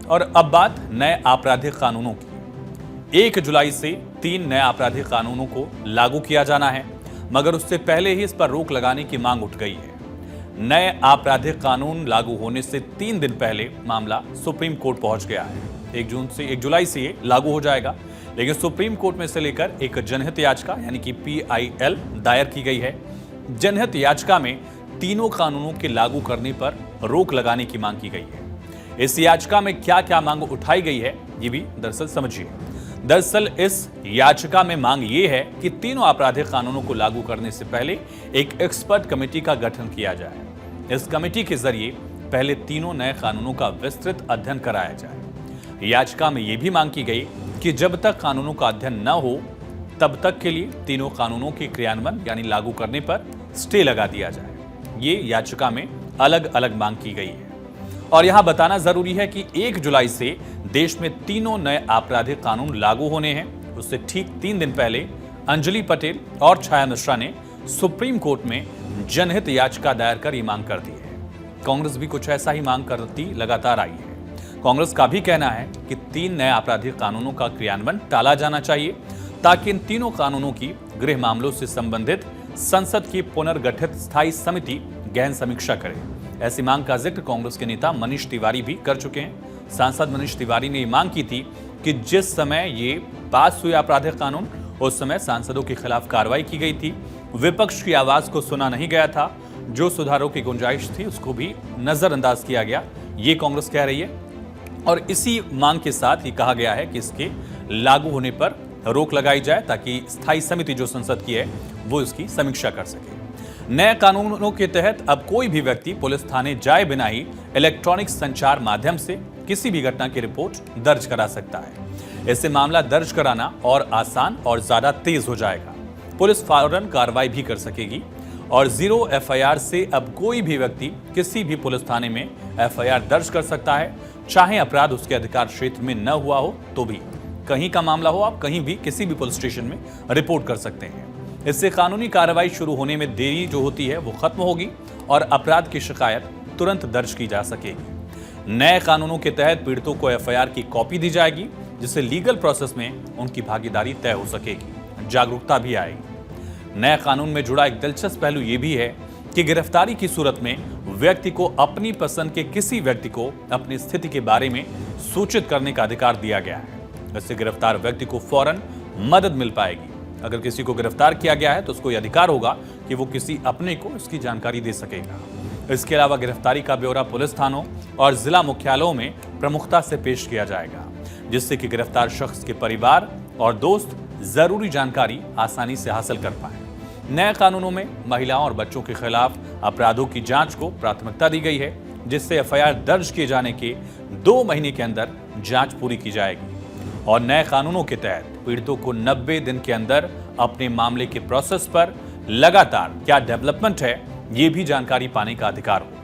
और अब बात नए आपराधिक कानूनों की। 1 जुलाई से 3 नए आपराधिक कानूनों को लागू किया जाना है, मगर उससे पहले ही इस पर रोक लगाने की मांग उठ गई है। नए आपराधिक कानून लागू होने से 3 दिन पहले मामला सुप्रीम कोर्ट पहुंच गया है। 1 जुलाई से ये लागू हो जाएगा, लेकिन सुप्रीम कोर्ट में से लेकर एक जनहित याचिका यानी कि PIL दायर की गई है। जनहित याचिका में तीनों कानूनों के लागू करने पर रोक लगाने की मांग की गई है। इस याचिका में क्या क्या मांग उठाई गई है, ये भी दरअसल समझिए। दरअसल इस याचिका में मांग ये है कि तीनों आपराधिक कानूनों को लागू करने से पहले एक एक्सपर्ट कमेटी का गठन किया जाए। इस कमेटी के जरिए पहले तीनों नए कानूनों का विस्तृत अध्ययन कराया जाए। याचिका में यह भी मांग की गई कि जब तक कानूनों का अध्ययन न हो तब तक के लिए तीनों कानूनों के क्रियान्वयन यानी लागू करने पर स्टे लगा दिया जाए। ये याचिका में अलग अलग मांग की गई है। और यहां बताना जरूरी है कि 1 जुलाई से देश में तीनों नए आपराधिक कानून लागू होने हैं। उससे ठीक 3 दिन पहले अंजलि पटेल और छाया मिश्रा ने सुप्रीम कोर्ट में जनहित याचिका दायर कर ये मांग कर दी है। कांग्रेस भी कुछ ऐसा ही मांग करती लगातार आई है। कांग्रेस का भी कहना है कि 3 नए आपराधिक कानूनों का क्रियान्वयन टाला जाना चाहिए, ताकि इन तीनों कानूनों की गृह मामलों से संबंधित संसद की पुनर्गठित स्थायी समिति गहन समीक्षा करे। ऐसी मांग का जिक्र कांग्रेस के नेता मनीष तिवारी भी कर चुके हैं। सांसद मनीष तिवारी ने मांग की थी कि जिस समय ये पास हुए आपराधिक कानून, उस समय सांसदों के खिलाफ कार्रवाई की गई थी, विपक्ष की आवाज को सुना नहीं गया था, जो सुधारों की गुंजाइश थी उसको भी नजरअंदाज किया गया, ये कांग्रेस कह रही है। और इसी मांग के साथ ये कहा गया है कि इसके लागू होने पर रोक लगाई जाए, ताकि स्थायी समिति जो संसद की है वो इसकी समीक्षा कर सके। नए कानूनों के तहत अब कोई भी व्यक्ति पुलिस थाने जाए बिना ही इलेक्ट्रॉनिक संचार माध्यम से किसी भी घटना की रिपोर्ट दर्ज करा सकता है। इससे मामला दर्ज कराना और आसान और ज्यादा तेज हो जाएगा। पुलिस फौरन कार्रवाई भी कर सकेगी और 0 FIR से अब कोई भी व्यक्ति किसी भी पुलिस थाने में FIR दर्ज कर सकता है, चाहे अपराध उसके अधिकार क्षेत्र में न हुआ हो तो भी। कहीं का मामला हो, आप कहीं भी किसी भी पुलिस स्टेशन में रिपोर्ट कर सकते हैं। इससे कानूनी कार्रवाई शुरू होने में देरी जो होती है वो खत्म होगी और अपराध की शिकायत तुरंत दर्ज की जा सकेगी। नए कानूनों के तहत पीड़ितों को FIR की कॉपी दी जाएगी, जिससे लीगल प्रोसेस में उनकी भागीदारी तय हो सकेगी, जागरूकता भी आएगी। नए कानून में जुड़ा एक दिलचस्प पहलू ये भी है कि गिरफ्तारी की सूरत में व्यक्ति को अपनी पसंद के किसी व्यक्ति को अपनी स्थिति के बारे में सूचित करने का अधिकार दिया गया है। इससे गिरफ्तार व्यक्ति को फौरन मदद मिल पाएगी। अगर किसी को गिरफ्तार किया गया है तो उसको यह अधिकार होगा कि वो किसी अपने को इसकी जानकारी दे सकेगा। इसके अलावा गिरफ्तारी का ब्यौरा पुलिस थानों और जिला मुख्यालयों में प्रमुखता से पेश किया जाएगा, जिससे कि गिरफ्तार शख्स के परिवार और दोस्त जरूरी जानकारी आसानी से हासिल कर पाए। नए कानूनों में महिलाओं और बच्चों के खिलाफ अपराधों की जांच को प्राथमिकता दी गई है, जिससे FIR दर्ज किए जाने के 2 महीने के अंदर जांच पूरी की जाएगी। और नए कानूनों के तहत पीड़ितों को 90 दिन के अंदर अपने मामले के प्रोसेस पर लगातार क्या डेवलपमेंट है, ये भी जानकारी पाने का अधिकार हो।